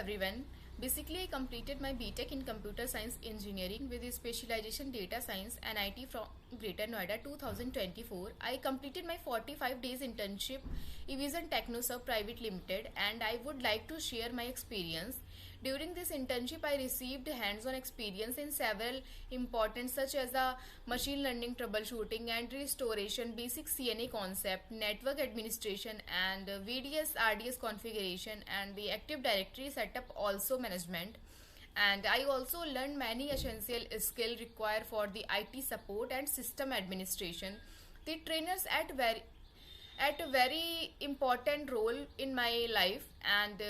everyone. Basically, I completed my BTech in Computer Science Engineering with a specialization Data Science NIT from Greater Noida 2024. I completed my 45 days internship Evision TechnoServe Private Limited, and I would like to share my experience. During this internship, I received hands-on experience in several important such as the machine learning troubleshooting and restoration, basic CNA concept, network administration and VDS RDS configuration and the Active Directory setup also management. And I also learned many essential skills required for the IT support and system administration. The trainers at a very important role in my life and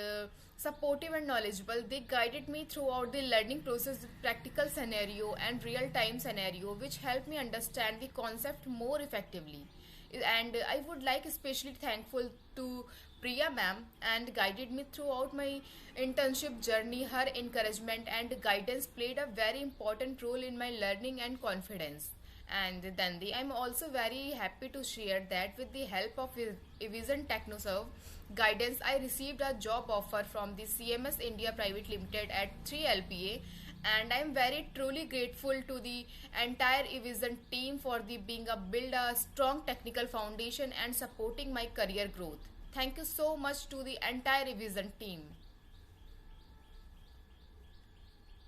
supportive and knowledgeable. They guided me throughout the learning process with practical scenario and real time scenario which helped me understand the concept more effectively. And I would like especially thankful to Priya ma'am and guided me throughout my internship journey. Her encouragement and guidance played a very important role in my learning and confidence. And then I'm also very happy to share that with the help of Vision TechnoServe guidance, I received a job offer from the CMS India Private Limited at 3 LPA, and I'm very truly grateful to the entire Evision team for the being a build a strong technical foundation and supporting my career growth. Thank you so much to the entire Evision team.